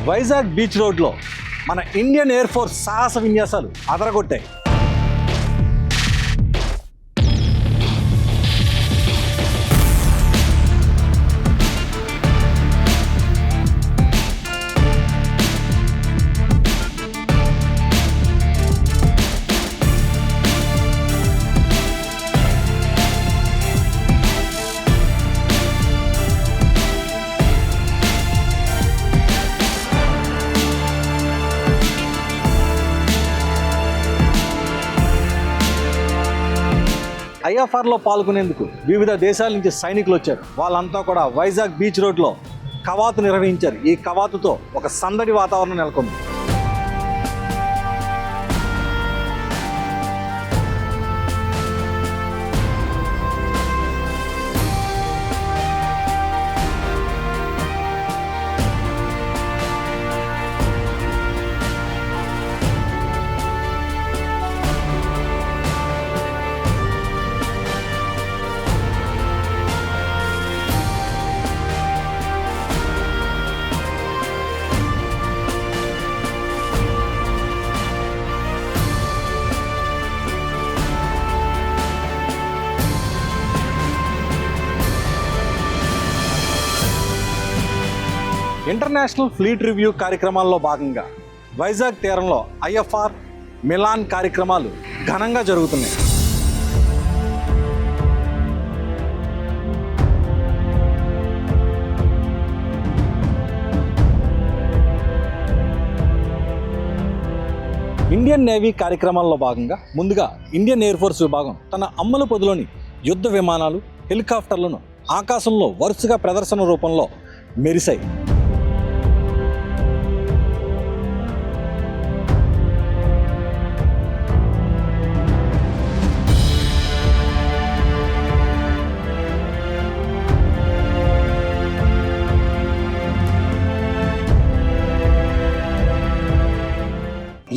Vizag beach రోడ్లో మన Indian air force సాహస విన్యాసాలు అదరగొట్టాయి. ఐఎఫ్ఆర్లో పాల్గొనేందుకు వివిధ దేశాల నుంచి సైనికులు వచ్చారు. వాళ్ళంతా కూడా వైజాగ్ బీచ్ రోడ్లో కవాతు నిర్వహించారు. ఈ కవాతుతో ఒక సందడి వాతావరణం నెలకొంది. ఇంటర్నేషనల్ ఫ్లీట్ రివ్యూ కార్యక్రమాల్లో భాగంగా వైజాగ్ తీరంలో ఐఎఫ్ఆర్ మిలాన్ కార్యక్రమాలు ఘనంగా జరుగుతున్నాయి. ఇండియన్ నేవీ కార్యక్రమాల్లో భాగంగా ముందుగా ఇండియన్ ఎయిర్ ఫోర్స్ విభాగం తన అమ్మల పొదిలోని యుద్ధ విమానాలు, హెలికాప్టర్లను ఆకాశంలో వరుసగా ప్రదర్శన రూపంలో మెరిశాయి.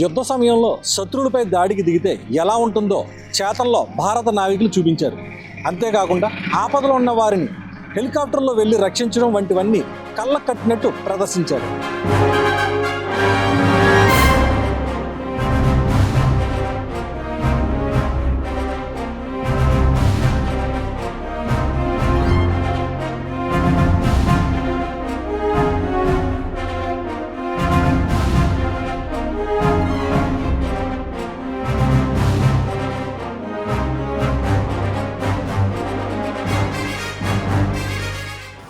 యుద్ధ సమయంలో శత్రువులపై దాడికి దిగితే ఎలా ఉంటుందో చేతల్లో భారత నావికులు చూపించారు. అంతేకాకుండా ఆపదలో ఉన్న వారిని హెలికాప్టర్లో వెళ్ళి రక్షించడం వంటివన్నీ కళ్ళకు కట్టినట్టు ప్రదర్శించారు.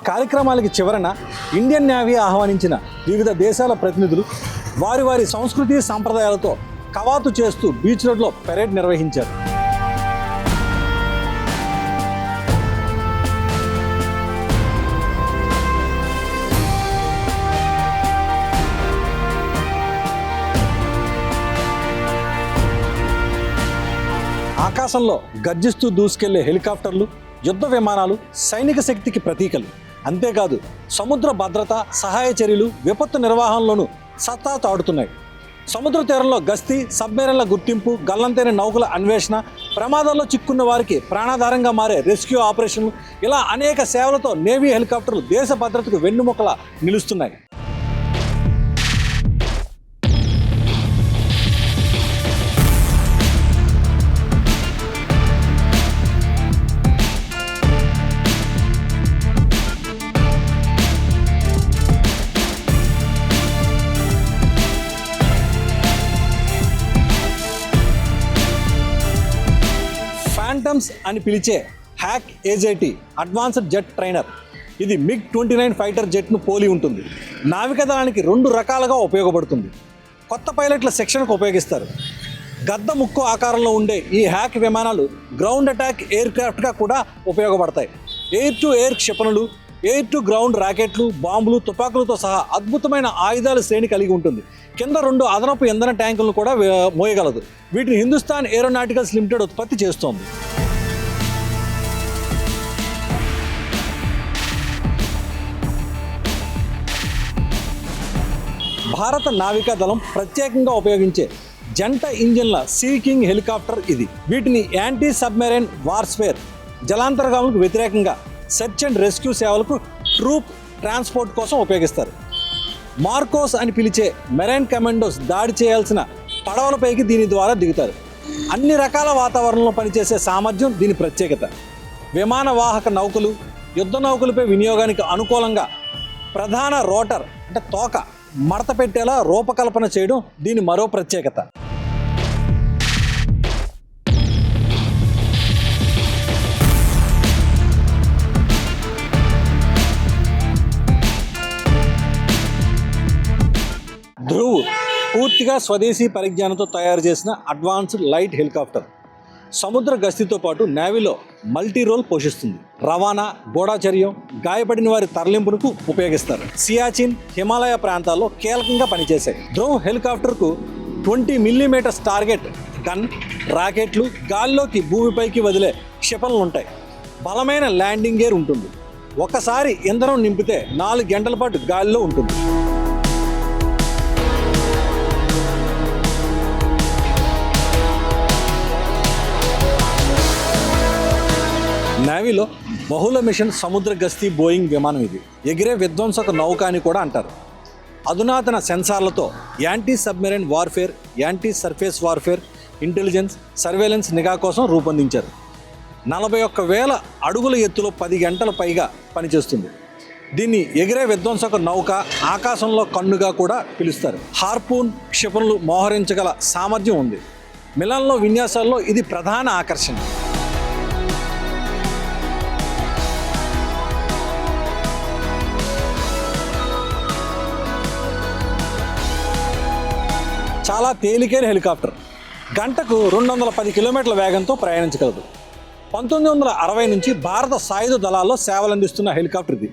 కార్యక్రమాలకి చివరన ఇండియన్ నేవీ ఆహ్వానించిన వివిధ దేశాల ప్రతినిధులు వారి వారి సంస్కృతి సాంప్రదాయాలతో కవాతు చేస్తూ బీచ్ రోడ్లో పెరేడ్ నిర్వహించారు. ఆకాశంలో గర్జిస్తూ దూసుకెళ్లే హెలికాప్టర్లు, యుద్ధ విమానాలు సైనిక శక్తికి ప్రతీకలు. అంతేకాదు సముద్ర భద్రత, సహాయ చర్యలు, విపత్తు నిర్వహణలోనూ సత్తా చాటుతున్నాయి. సముద్ర తీరంలో గస్తీ, సబ్మెరైన్ల గుర్తింపు, గల్లంతైన నౌకల అన్వేషణ, ప్రమాదాల్లో చిక్కున్న వారికి ప్రాణాధారంగా మారే రెస్క్యూ ఆపరేషన్లు, ఇలా అనేక సేవలతో నేవీ హెలికాప్టర్లు దేశ భద్రతకు వెన్నుముకలా నిలుస్తున్నాయి. ఫ్యాంటమ్స్ అని పిలిచే hack AJT advanced jet trainer. ఇది MiG-29 ఫైటర్ జెట్ను పోలి ఉంటుంది. నావికా దళానికి 2 రకాలుగా ఉపయోగపడుతుంది. కొత్త పైలట్ల శిక్షణకు ఉపయోగిస్తారు. గద్ద ముక్కు ఆకారంలో ఉండే ఈ హ్యాక్ విమానాలు గ్రౌండ్ అటాక్ ఎయిర్ క్రాఫ్ట్గా కూడా ఉపయోగపడతాయి. ఎయిర్ టు ఎయిర్ క్షిపణులు, ఎయిర్ టు గ్రౌండ్ రాకెట్లు, బాంబులు, తుపాకులతో సహా అద్భుతమైన ఆయుధాల శ్రేణి కలిగి ఉంటుంది. కింద 2 అదనపు ఇంధన ట్యాంకులను కూడా మోయగలదు. వీటిని హిందుస్థాన్ ఏరోనాటికల్స్ లిమిటెడ్ ఉత్పత్తి చేస్తోంది. భారత నావికా దళం ప్రత్యేకంగా ఉపయోగించే జంట ఇంజిన్ల సీ కింగ్ హెలికాప్టర్ ఇది. వీటిని యాంటీ సబ్మెరైన్ వార్స్ఫేర్, జలాంతర్గాములకు వ్యతిరేకంగా సెర్చ్ అండ్ రెస్క్యూ సేవలకు, ట్రూప్ ట్రాన్స్పోర్ట్ కోసం ఉపయోగిస్తారు. మార్కోస్ అని పిలిచే మెరైన్ కమాండోస్ దాడి చేయాల్సిన పడవలపైకి దీని ద్వారా దిగుతారు. అన్ని రకాల వాతావరణంలో పనిచేసే సామర్థ్యం దీని ప్రత్యేకత. విమాన వాహక నౌకలు, యుద్ధ నౌకలపై వినియోగానికి అనుకూలంగా ప్రధాన రోటర్ అంటే తోక మడత పెట్టేలా రూపకల్పన చేయడం దీని మరో ప్రత్యేకత. ధ్రువ్ పూర్తిగా స్వదేశీ పరిజ్ఞానంతో తయారు చేసిన అడ్వాన్స్డ్ లైట్ హెలికాప్టర్. సముద్ర గస్తీతో పాటు నేవీలో మల్టీ రోల్ పోషిస్తుంది. రవాణా, గూఢచర్యం, గాయపడిన వారి తరలింపునకు ఉపయోగిస్తారు. సియాచిన్, హిమాలయ ప్రాంతాల్లో కీలకంగా పనిచేశాయి. ధ్రువ్ హెలికాప్టర్కు 20 మిల్లీమీటర్స్ టార్గెట్ గన్, రాకెట్లు, గాల్లోకి భూమిపైకి వదిలే క్షిపణులు ఉంటాయి. బలమైన ల్యాండింగ్ గేర్ ఉంటుంది. ఒకసారి ఇంధనం నింపితే 4 గంటల పాటు గాలిలో ఉంటుంది. నేవీలో బహుళ మిషన్ సముద్ర గస్తీ బోయింగ్ విమానం ఇది. ఎగిరే విధ్వంసక నౌక అని కూడా అంటారు. అధునాతన సెన్సార్లతో anti submarine warfare, anti surface warfare, intelligence, surveillance నిఘా కోసం రూపొందించారు. 41,000 అడుగుల ఎత్తులో 10 గంటల పైగా పనిచేస్తుంది. దీన్ని ఎగిరే విధ్వంసక నౌక, ఆకాశంలో కన్నుగా కూడా పిలుస్తారు. హార్పూన్ క్షిపణులు మోహరించగల సామర్థ్యం ఉంది. మిలాన్లో విన్యాసాల్లో ఇది ప్రధాన ఆకర్షణ. చాలా తేలికైన హెలికాప్టర్. గంటకు 210 కిలోమీటర్ల వేగంతో ప్రయాణించగలదు. 1960 నుంచి భారత సాయుధ దళాల్లో సేవలందిస్తున్న హెలికాప్టర్ ఇది.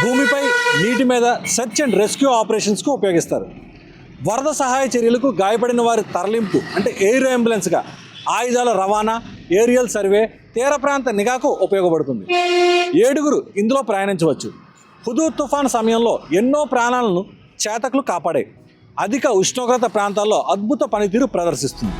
భూమిపై, నీటి మీద సెర్చ్ అండ్ రెస్క్యూ ఆపరేషన్స్కు ఉపయోగిస్తారు. వరద సహాయ చర్యలకు, గాయపడిన వారి తరలింపు అంటే ఎయిర్ అంబులెన్స్గా, ఆయుధాల రవాణా, ఏరియల్ సర్వే, తీర ప్రాంత నిఘాకు ఉపయోగపడుతుంది. 7 ఇందులో ప్రయాణించవచ్చు. హుదూద్ తుఫాన్ సమయంలో ఎన్నో ప్రాణాలను చేతకులు కాపాడాయి. అధిక ఉష్ణోగ్రత ప్రాంతాల్లో అద్భుత పనితీరు ప్రదర్శిస్తుంది.